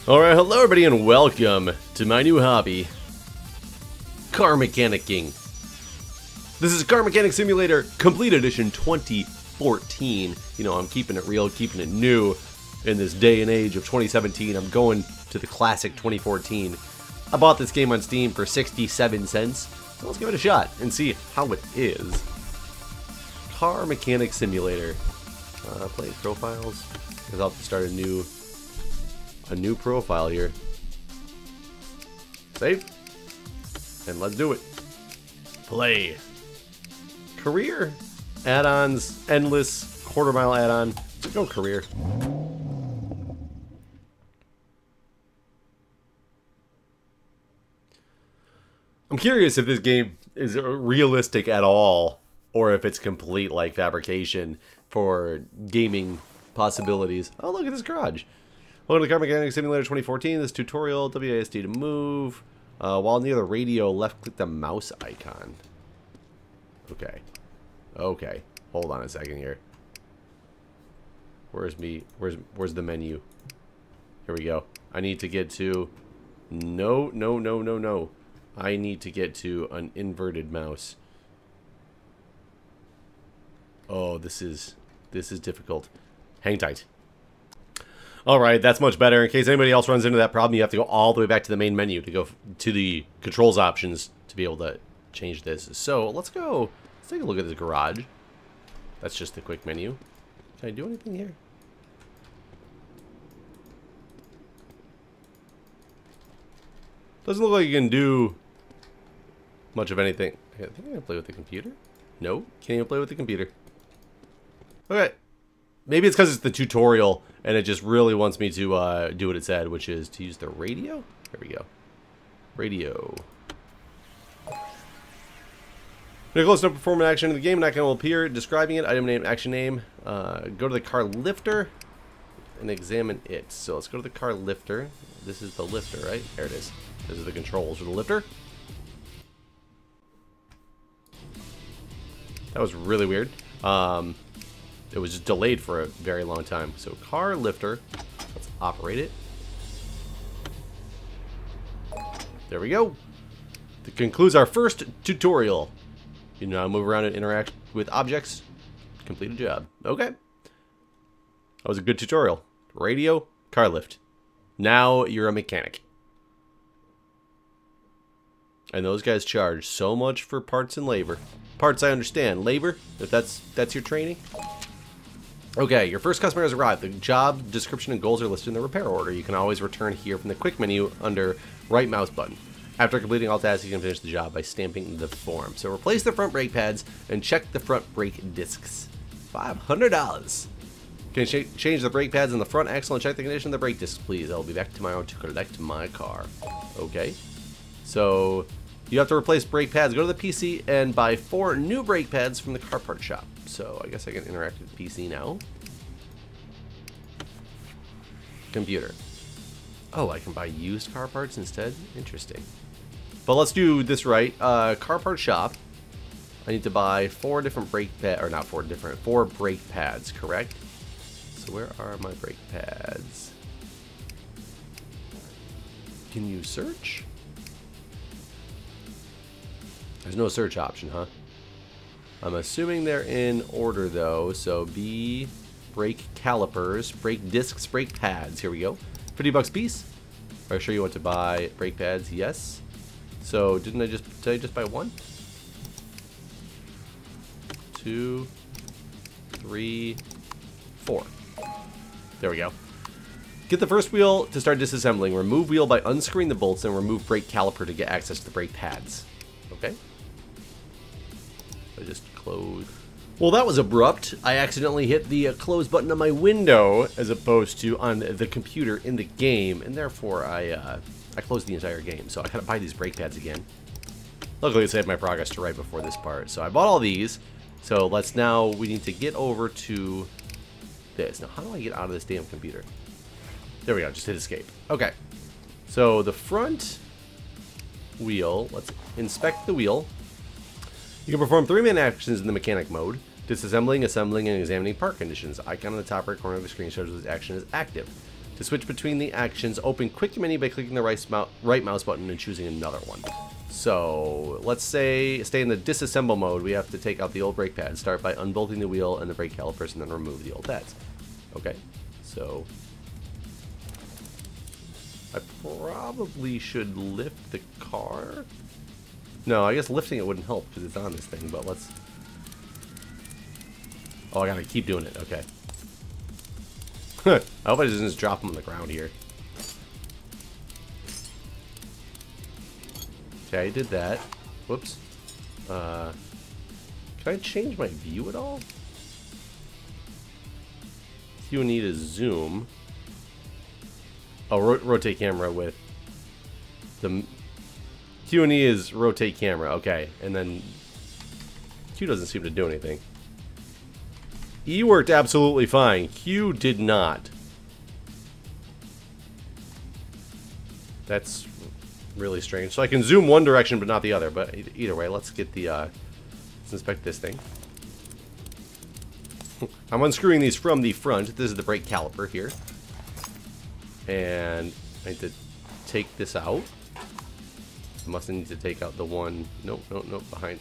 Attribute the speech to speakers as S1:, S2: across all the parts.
S1: Alright, hello everybody and welcome to my new hobby, car mechanicking. This is Car Mechanic Simulator Complete Edition 2014. You know, I'm keeping it real, keeping it new in this day and age of 2017. I'm going to the classic 2014. I bought this game on Steam for 67 cents, so let's give it a shot and see how it is. Car Mechanic Simulator. Play profiles, because I'll have to start a new profile here. Save. And let's do it. Play. Career. Add-ons. Endless. Quarter-mile add-on. So go career. I'm curious if this game is realistic at all, or if it's complete, like, fabrication for gaming possibilities. Oh, look at this garage. Welcome to Car Mechanic Simulator 2014. This tutorial, WASD to move. While near the radio, left-click the mouse icon. Okay. Okay. Hold on a second here. Where's the menu? Here we go. I need to get to... No. I need to get to an inverted mouse. Oh, this is difficult. Hang tight. Alright, that's much better. In case anybody else runs into that problem, you have to go all the way back to the main menu to go to the controls options to be able to change this. So, let's take a look at this garage. That's just the quick menu. Can I do anything here? Doesn't look like you can do much of anything. I think I can play with the computer. No, can't even play with the computer. Okay. Maybe it's because it's the tutorial, and it just really wants me to do what it said, which is to use the radio? There we go. Radio. When close enough perform an action in the game, an icon will appear describing it, item name, action name. Go to the car lifter and examine it. So let's go to the car lifter. This is the lifter, right? There it is. This is the controls for the lifter. That was really weird. It was just delayed for a very long time. So car lifter, let's operate it. There we go. That concludes our first tutorial. You know how to move around and interact with objects. Complete a job. Okay. That was a good tutorial. Radio, car lift. Now you're a mechanic. And those guys charge so much for parts and labor. Parts I understand. Labor, if that's your training. Okay, your first customer has arrived. The job description and goals are listed in the repair order. You can always return here from the quick menu under right mouse button. After completing all tasks, you can finish the job by stamping the form. So replace the front brake pads and check the front brake discs. $500. Can you change the brake pads in the front axle and check the condition of the brake discs, please? I'll be back tomorrow to collect my car. Okay. So you have to replace brake pads. Go to the PC and buy 4 new brake pads from the car part shop. So I guess I can interact with the PC now. Computer. Oh, I can buy used car parts instead? Interesting. But let's do this right. Car part shop. I need to buy 4 different brake pads, or not 4 different, 4 brake pads, correct? So where are my brake pads? Can you search? There's no search option, huh? I'm assuming they're in order though. So B, brake calipers, brake discs, brake pads. Here we go. $50 piece. Are you sure you want to buy brake pads? Yes. So did I just buy 1? 2, 3, 4. There we go. Get the first wheel to start disassembling. Remove wheel by unscrewing the bolts and remove brake caliper to get access to the brake pads. Okay. I just close. Well, that was abrupt. I accidentally hit the close button on my window as opposed to on the computer in the game, and therefore I closed the entire game. So I gotta buy these brake pads again. Luckily, it saved my progress to right before this part. So I bought all these. So we need to get over to this. Now, how do I get out of this damn computer? There we go. Just hit escape. Okay. So the front wheel. Let's inspect the wheel. You can perform 3 main actions in the mechanic mode. Disassembling, assembling, and examining part conditions. Icon on the top right corner of the screen shows this action is active. To switch between the actions, open quick menu by clicking the right mouse button and choosing another one. So, let's say, stay in the disassemble mode, we have to take out the old brake pads. Start by unbolting the wheel and the brake calipers and then remove the old pads. Okay, so... I probably should lift the car? No, I guess lifting it wouldn't help because it's on this thing, but let's... Oh, I gotta keep doing it, okay. I hope I didn't just drop them on the ground here. Okay, I did that. Whoops. Can I change my view at all? You need a zoom. Oh, rotate camera with the... Q&E is rotate camera, okay. And then Q doesn't seem to do anything. E worked absolutely fine. Q did not. That's really strange. So I can zoom one direction but not the other. But either way, let's get the... let's inspect this thing. I'm unscrewing these from the front. This is the brake caliper here. And I need to take this out. I must need to take out the one... Nope, behind...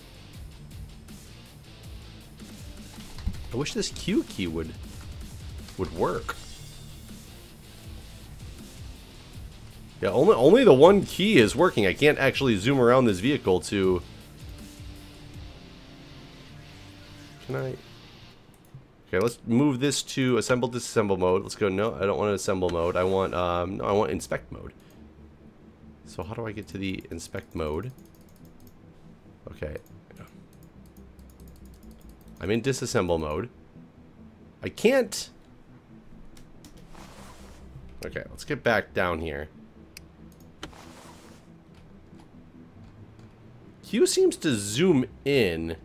S1: I wish this Q key would work. Yeah, only the one key is working. I can't actually zoom around this vehicle to... Can I... Okay, let's move this to assemble disassemble mode. Let's go, no, I don't want assemble mode. I want, no, I want inspect mode. So how do I get to the inspect mode? Okay. I'm in disassemble mode. I can't... Okay, let's get back down here. Q seems to zoom in.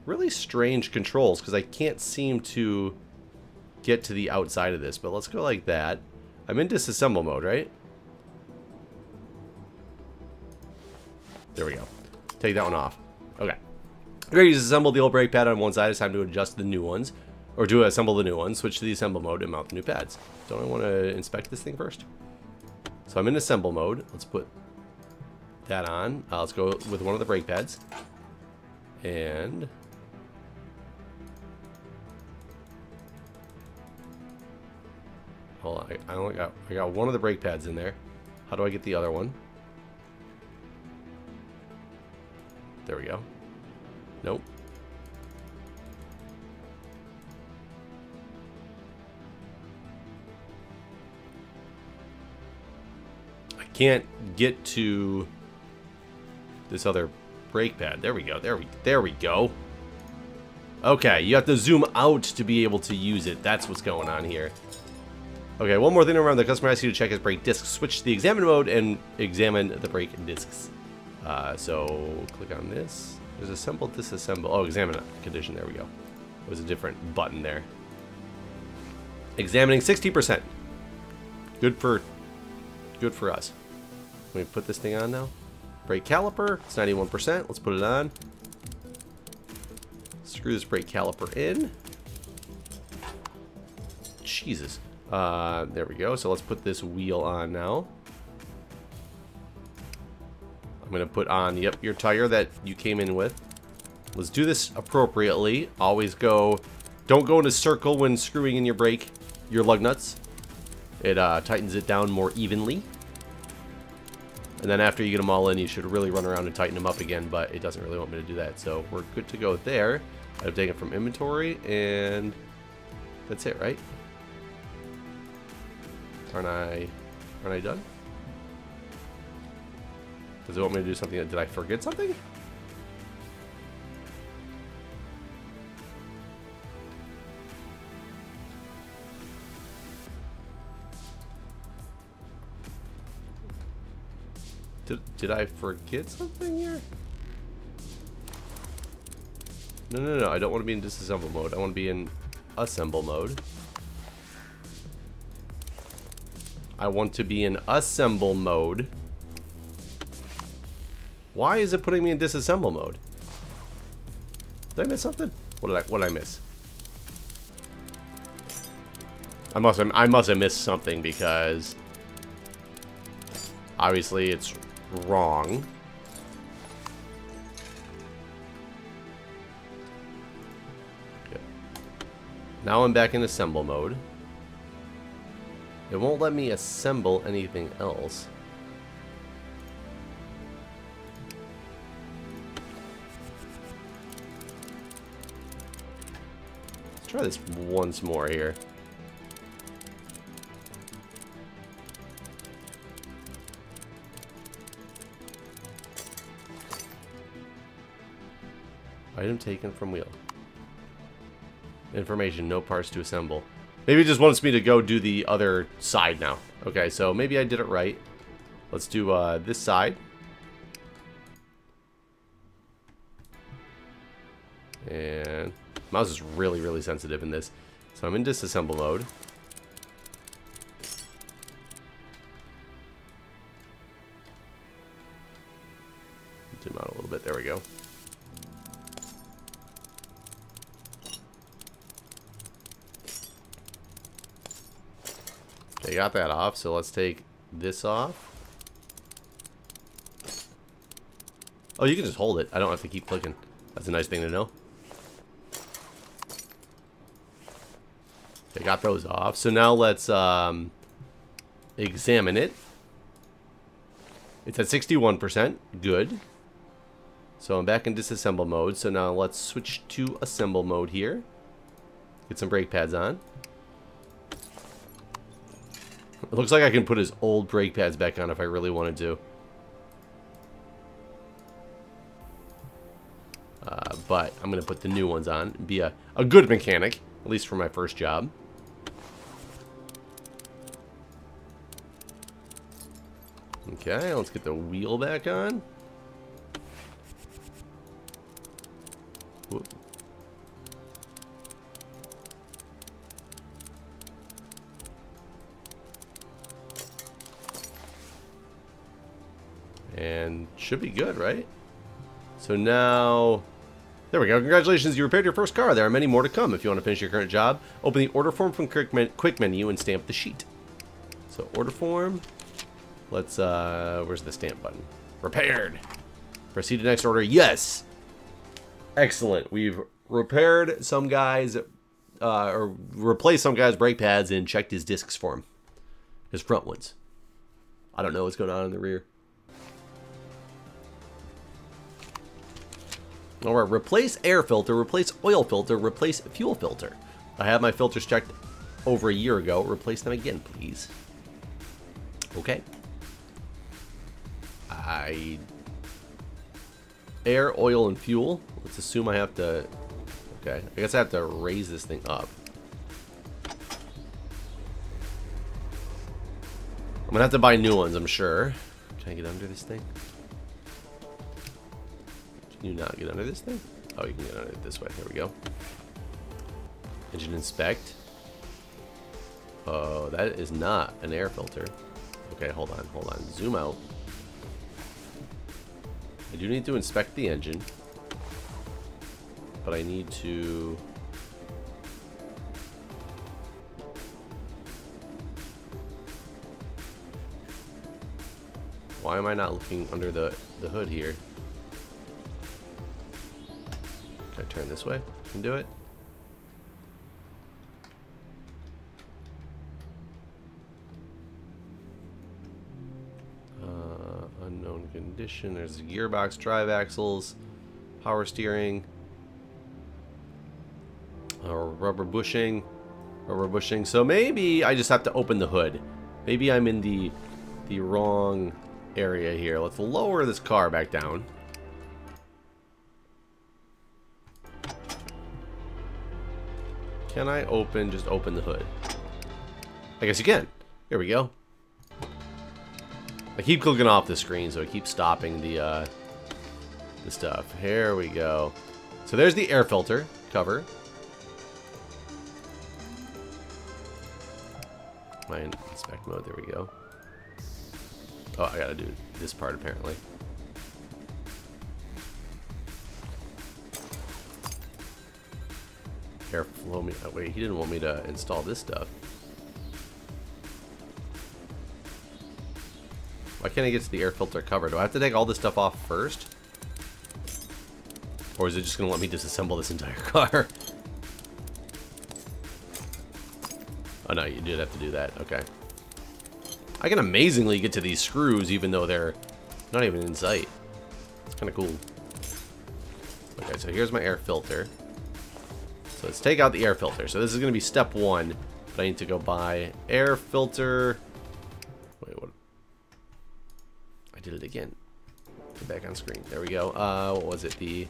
S1: Really strange controls, because I can't seem to get to the outside of this. But let's go like that. I'm in disassemble mode, right? There we go. Take that one off. Okay. We're going to disassemble the old brake pad on one side. It's time to adjust the new ones. Or to assemble the new ones. Switch to the assemble mode and mount the new pads. Don't I want to inspect this thing first? So I'm in assemble mode. Let's put that on. Let's go with one of the brake pads. And... hold on. I got one of the brake pads in there. How do I get the other one? There we go. Nope. I can't get to this other brake pad. There we go. There we go. Okay, you have to zoom out to be able to use it. That's what's going on here. Okay, one more thing around. The customer asks you to check his brake discs. Switch to the examine mode and examine the brake discs. So click on this. There's assemble, disassemble. Oh, examine condition. There we go. There's a different button there. Examining 60%. Good for us. Let me put this thing on now. Brake caliper. It's 91%. Let's put it on. Screw this brake caliper in. Jesus. There we go. So let's put this wheel on now. I'm going to put on, yep, your tire that you came in with. Let's do this appropriately. Always go, don't go in a circle when screwing in your brake, your lug nuts. It tightens it down more evenly. And then after you get them all in, you should really run around and tighten them up again, but it doesn't really want me to do that. So we're good to go there. I've taken it from inventory, and that's it, right? Aren't I done? Does it want me to do something? Did I forget something? Did I forget something here? No. I don't want to be in disassemble mode. I want to be in assemble mode. I want to be in assemble mode. Why is it putting me in disassemble mode? Did I miss something? What did I miss? I must have missed something because obviously it's wrong. Okay. Now I'm back in assemble mode. It won't let me assemble anything else. Let's try this once more here. Item taken from wheel. Information, no parts to assemble. Maybe it just wants me to go do the other side now. Okay, so maybe I did it right. Let's do this side. And mouse is really, really sensitive in this. So I'm in disassemble mode. Zoom out a little bit. There we go. Okay, got that off. So let's take this off. Oh, you can just hold it. I don't have to keep clicking. That's a nice thing to know. Okay, got those off. So now let's examine it. It's at 61%. Good. So I'm back in disassemble mode. So now let's switch to assemble mode here. Get some brake pads on. It looks like I can put his old brake pads back on if I really wanted to. But I'm going to put the new ones on and be a good mechanic, at least for my first job. Okay, let's get the wheel back on. Whoop. And should be good, right? So now, there we go. Congratulations, you repaired your first car. There are many more to come. If you want to finish your current job, open the order form from quick menu and stamp the sheet. So order form. Let's, where's the stamp button? Repaired. Proceed to next order. Yes. Excellent. We've repaired some guys, or replaced some guy's brake pads and checked his discs for him. His front ones. I don't know what's going on in the rear. Alright, replace air filter, replace oil filter, replace fuel filter. I have my filters checked over a year ago. Replace them again, please. Okay. Air, oil, and fuel. Let's assume I have to... Okay, I guess I have to raise this thing up. I'm gonna have to buy new ones, I'm sure. Can I get under this thing? Can you not get under this thing? Oh, you can get under it this way. There we go. Engine inspect. Oh, that is not an air filter. Okay, hold on, hold on. Zoom out. I do need to inspect the engine. But I need to... Why am I not looking under the hood here? Can I turn this way and do it? Unknown condition. There's a gearbox, drive axles, power steering, rubber bushing. So maybe I just have to open the hood. Maybe I'm in the wrong area here. Let's lower this car back down. Can I just open the hood? I guess you can. Here we go. I keep clicking off the screen, so I keep stopping the stuff. Here we go. So there's the air filter cover. My inspect mode, there we go. Oh, I gotta do this part apparently. Airflow me. Oh, wait, he didn't want me to install this stuff. Why can't I get to the air filter cover? Do I have to take all this stuff off first? Or is it just going to let me disassemble this entire car? Oh no, you did have to do that. Okay. I can amazingly get to these screws even though they're not even in sight. It's kind of cool. Okay, so here's my air filter. So let's take out the air filter. So this is going to be step one. But I need to go buy air filter. Wait, what? I did it again. Get back on screen. There we go. What was it? The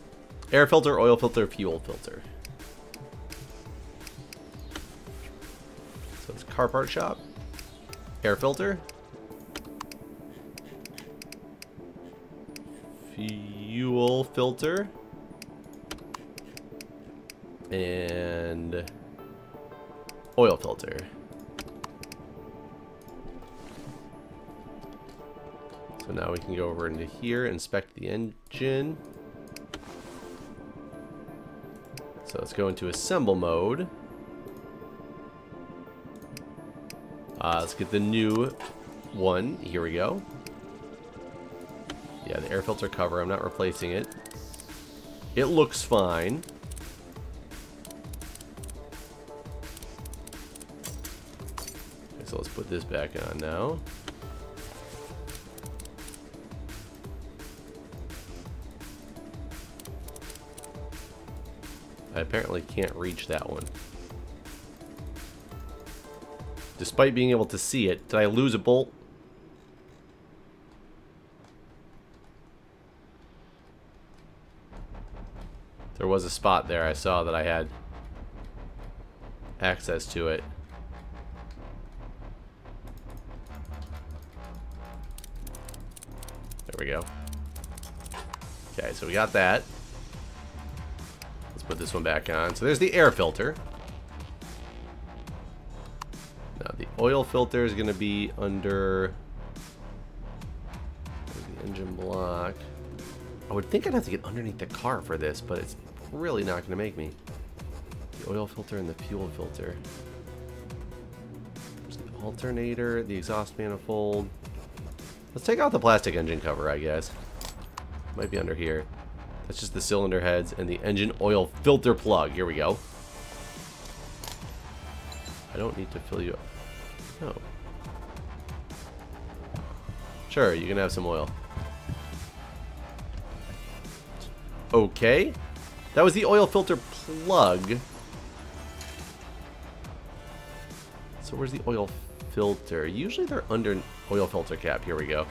S1: air filter, oil filter, fuel filter. So it's car part shop. Air filter. Fuel filter. And oil filter. So now we can go over into here, inspect the engine. So let's go into assemble mode. Let's get the new one. Here we go. Yeah, the air filter cover. I'm not replacing it. It looks fine. Okay, so let's put this back on now. I apparently can't reach that one. Despite being able to see it. Did I lose a bolt? There was a spot there I saw that I had access to it. There we go. Okay, so we got that. Let's put this one back on. So there's the air filter. Now the oil filter is going to be under the engine block. I would think I'd have to get underneath the car for this, but it's really not going to make me. The oil filter and the fuel filter. There's the alternator, the exhaust manifold. Let's take out the plastic engine cover, I guess. Might be under here. That's just the cylinder heads and the engine oil filter plug. Here we go. I don't need to fill you up. No. Sure, you can have some oil. Okay. That was the oil filter plug. So where's the oil filter? Usually they're under oil filter cap. Here we go.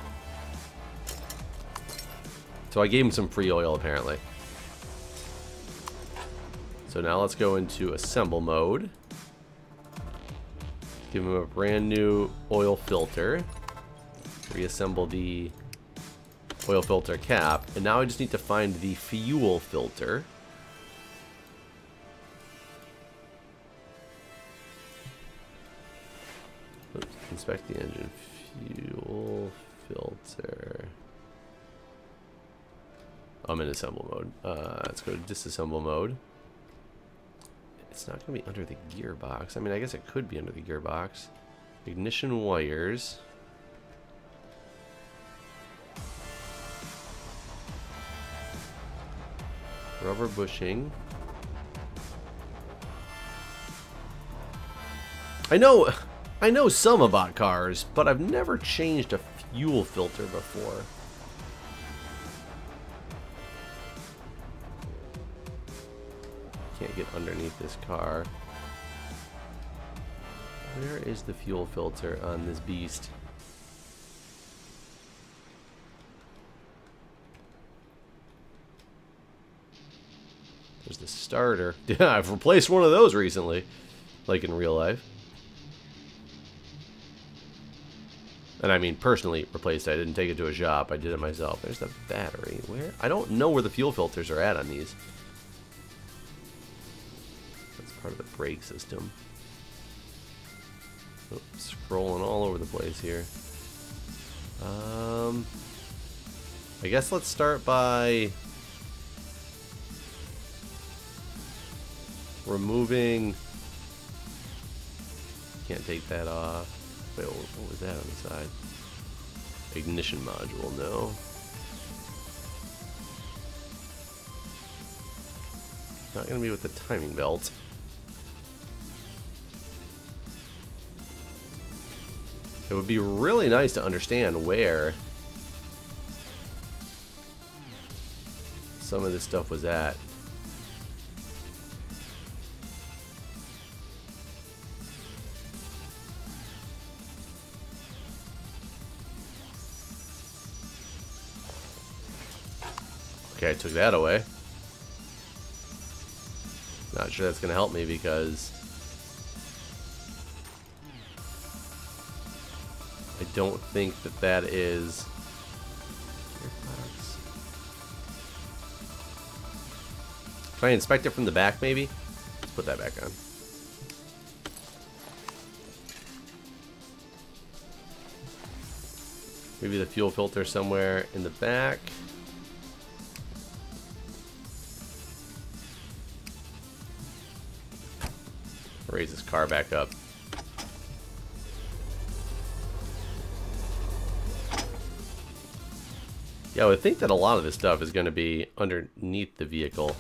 S1: So I gave him some free oil apparently. So now let's go into assemble mode. Give him a brand new oil filter. Reassemble the oil filter cap. And now I just need to find the fuel filter. Oops, inspect the engine. Fuel filter. I'm in assemble mode. Let's go to disassemble mode. It's not going to be under the gearbox. I mean, I guess it could be under the gearbox. Ignition wires. Rubber bushing. I know some about cars, but I've never changed a fuel filter before. Can't get underneath this car. Where is the fuel filter on this beast? There's the starter. Yeah, I've replaced one of those recently, like in real life. And I mean, personally replaced it. I didn't take it to a shop. I did it myself. There's the battery. Where? I don't know where the fuel filters are at on these. That's part of the brake system. Oh, scrolling all over the place here. I guess let's start by removing. Can't take that off. Wait, what was that on the side? Ignition module, no. Not gonna be with the timing belt. It would be really nice to understand where some of this stuff was at. Okay, I took that away. Not sure that's going to help me because I don't think that that is... Can I inspect it from the back, maybe? Let's put that back on. Maybe the fuel filter somewhere in the back. Raise this car back up. Yeah, I would think that a lot of this stuff is going to be underneath the vehicle.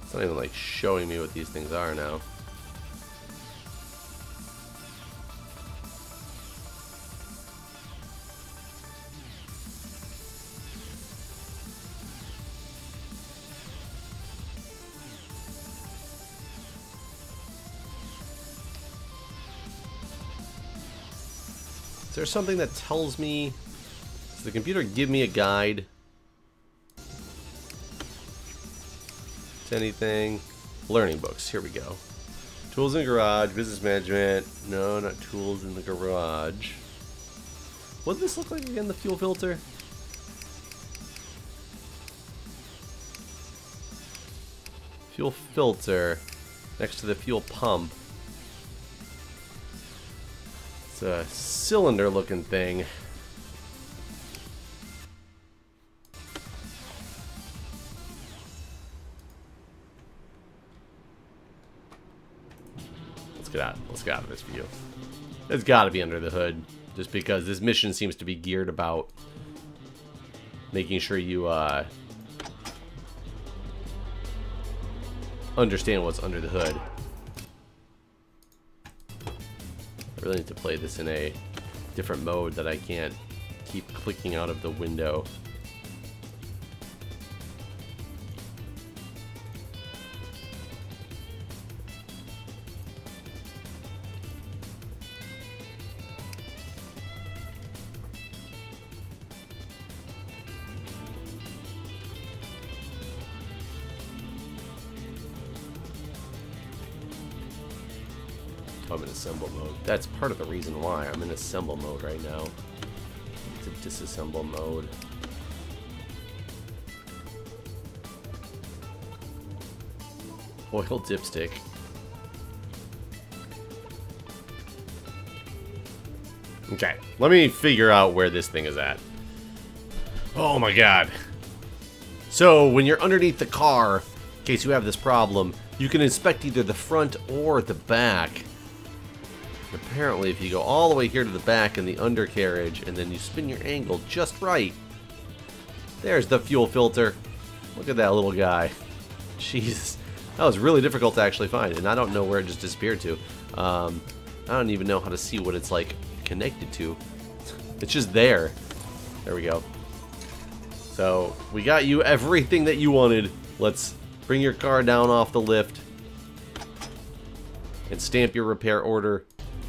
S1: It's not even like showing me what these things are now. Is there something that tells me? Does the computer give me a guide to anything? Learning books. Here we go. Tools in the garage. Business management. No, not tools in the garage. What does this look like again? The fuel filter. Fuel filter next to the fuel pump. It's a cylinder looking thing. Let's get out of this view. It's got to be under the hood, just because this mission seems to be geared about making sure you understand what's under the hood. I really need to play this in a different mode that I can't keep clicking out of the window. I'm in assemble mode. That's part of the reason why I'm in assemble mode right now. It's a disassemble mode. Oil dipstick. Okay, let me figure out where this thing is at. Oh my god. So when you're underneath the car, in case you have this problem, you can inspect either the front or the back. Apparently, if you go all the way here to the back in the undercarriage and then you spin your angle just right, there's the fuel filter. Look at that little guy. Jesus, that was really difficult to actually find, and I don't know where it just disappeared to. I don't even know how to see what it's like connected to. It's just there. There we go. So we got you everything that you wanted. Let's bring your car down off the lift and stamp your repair order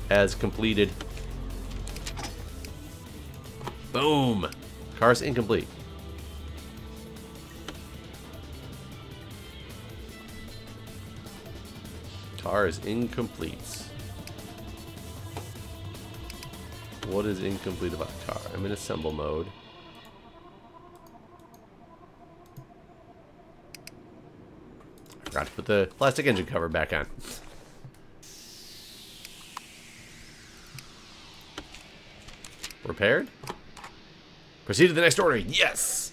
S1: as completed. Boom! Car's incomplete. Car is incomplete. What is incomplete about the car? I'm in assemble mode. I forgot to put the plastic engine cover back on. Repaired? Proceed to the next order. Yes!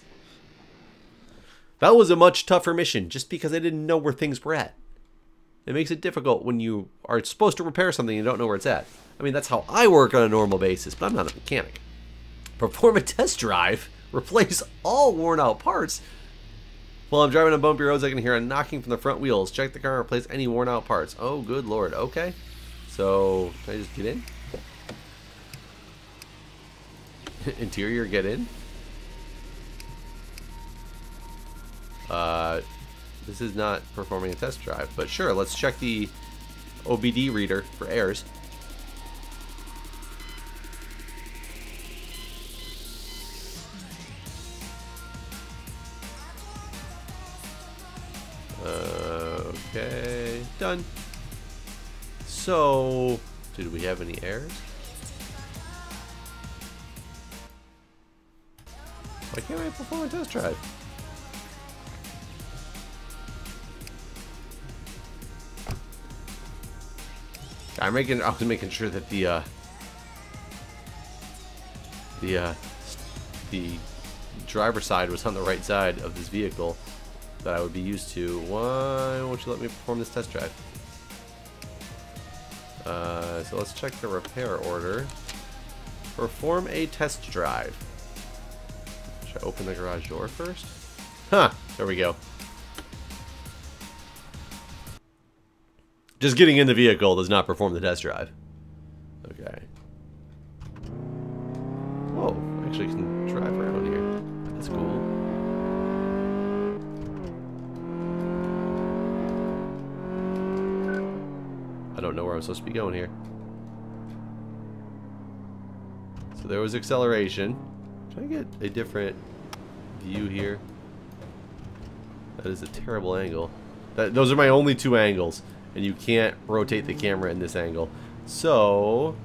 S1: That was a much tougher mission just because I didn't know where things were at. It makes it difficult when you are supposed to repair something and you don't know where it's at. I mean, that's how I work on a normal basis, but I'm not a mechanic. Perform a test drive. Replace all worn out parts. While I'm driving on bumpy roads, I can hear a knocking from the front wheels. Check the car and replace any worn out parts. Oh, good lord. Okay. So, can I just get in? Interior, get in? This is not performing a test drive, but sure, let's check the OBD reader for errors. Okay, done. So, did we have any errors? Why can't I perform a test drive? I was making sure that the driver's side was on the right side of this vehicle that I would be used to. Why won't you let me perform this test drive? So let's check the repair order. Perform a test drive. Should I open the garage door first? Huh, there we go. Just getting in the vehicle does not perform the test drive. Okay. Whoa, I actually can drive around here. That's cool. I don't know where I'm supposed to be going here. So there was acceleration. Can I get a different view here? That is a terrible angle. Those are my only two angles. And you can't rotate the camera in this angle. So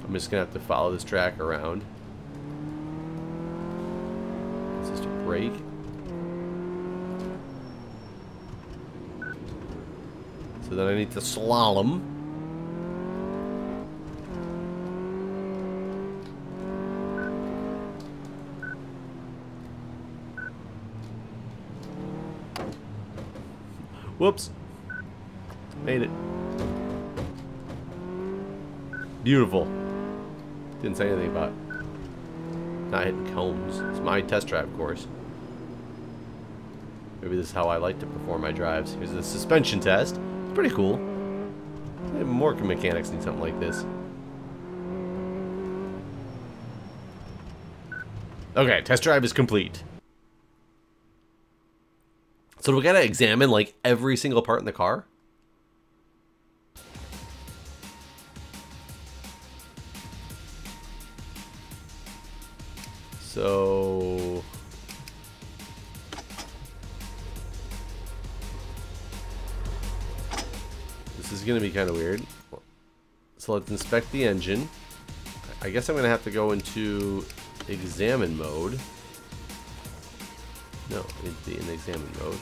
S1: I'm just gonna have to follow this track around. Is this a brake? So then I need to slalom. Whoops. Made it. Beautiful. Didn't say anything about not hitting cones. It's my test drive course. Maybe this is how I like to perform my drives. Here's the suspension test. It's pretty cool. More mechanics need something like this. Okay, test drive is complete. So do we gotta examine like every single part in the car? So this is gonna be kind of weird. So let's inspect the engine. I guess I'm gonna have to go into examine mode. No, I need to be in examine mode.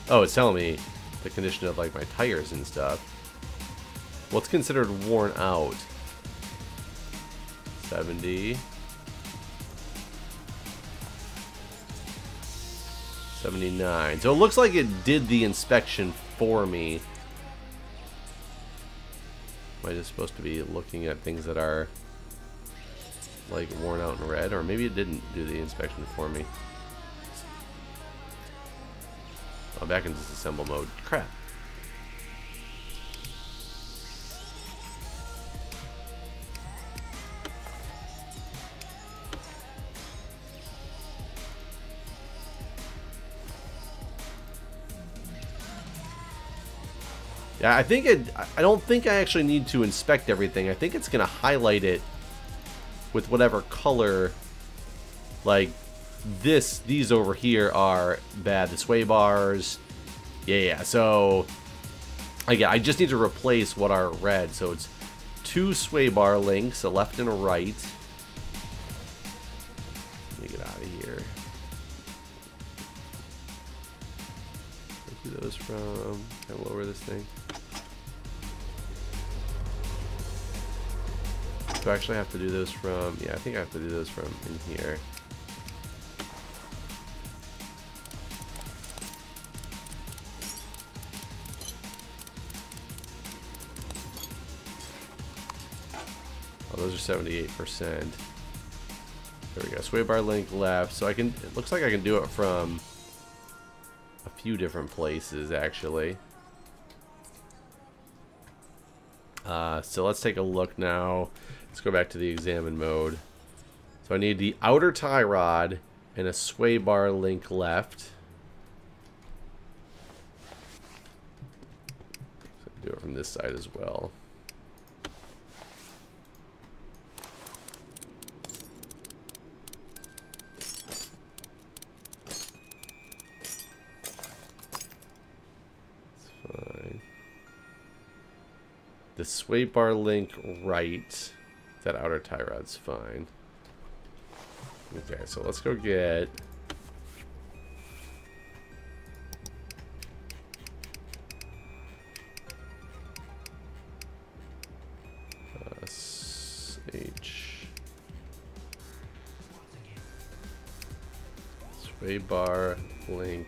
S1: Oh, it's telling me the condition of like my tires and stuff. What's considered worn out? 70. 79. So it looks like it did the inspection for me. Am I just supposed to be looking at things that are like worn out and red? Or maybe it didn't do the inspection for me. Oh, back into disassemble mode. Crap. Yeah, I don't think I actually need to inspect everything. I think it's gonna highlight it with whatever color. Like these over here are bad. The sway bars. Yeah. So again, I just need to replace what are red. So it's 2 sway bar links, a left and a right. Let me get out of here. Where do those from? Can I lower this thing? Do I actually have to do those from... Yeah, I think I have to do those from in here. Oh, those are 78%. There we go. Sway bar link left. So I can... It looks like I can do it from a few different places, actually. So let's take a look now. Let's go back to the examine mode. So I need the outer tie rod and a sway bar link left. So do it from this side as well. The sway bar link right, that outer tie rod's fine. Okay, so let's go get sway bar link.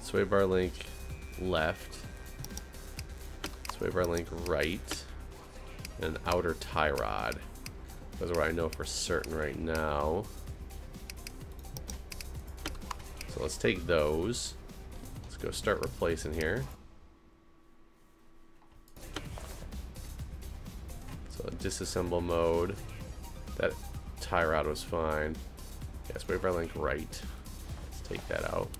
S1: Sway bar link left, sway bar link right, and outer tie rod. Those are what I know for certain right now. So let's take those. Let's go start replacing here. So disassemble mode. That tie rod was fine. Yeah, sway bar link right. Let's take that out.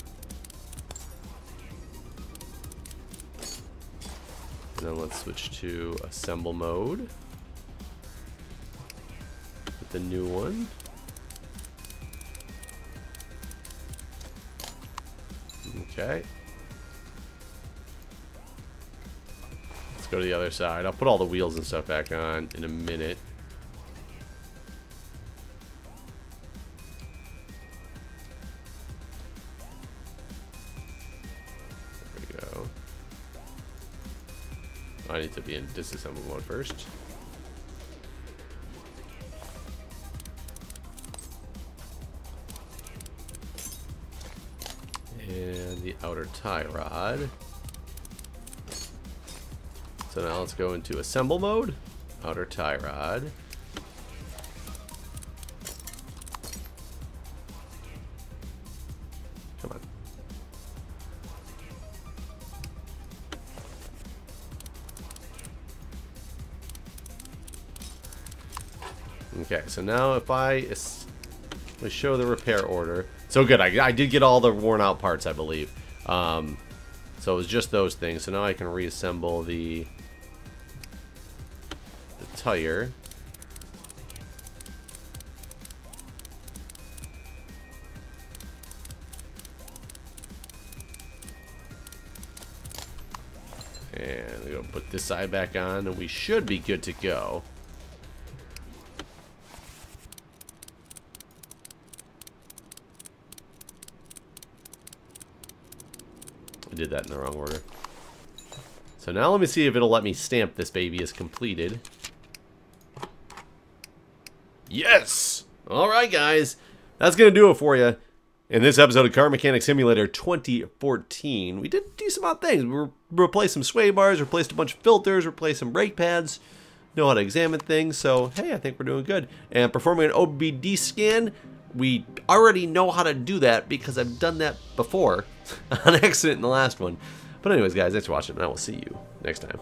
S1: And then let's switch to assemble mode with the new one. Okay. Let's go to the other side. I'll put all the wheels and stuff back on in a minute. I need to be in disassemble mode first. And the outer tie rod. So now let's go into assemble mode. Outer tie rod. Come on. Okay, so now if we show the repair order. So good, I did get all the worn out parts, I believe. So it was just those things. So now I can reassemble the tire. And we'll put this side back on, and we should be good to go. I did that in the wrong order. So now let me see if it'll let me stamp this baby as completed. Yes! Alright guys, that's going to do it for you. In this episode of Car Mechanic Simulator 2014, we did a decent amount of things. We replaced some sway bars, replaced a bunch of filters, replaced some brake pads, know how to examine things, so hey, I think we're doing good. And performing an OBD scan, we already know how to do that because I've done that before on accident in the last one. But anyways guys, thanks for watching, and I will see you next time.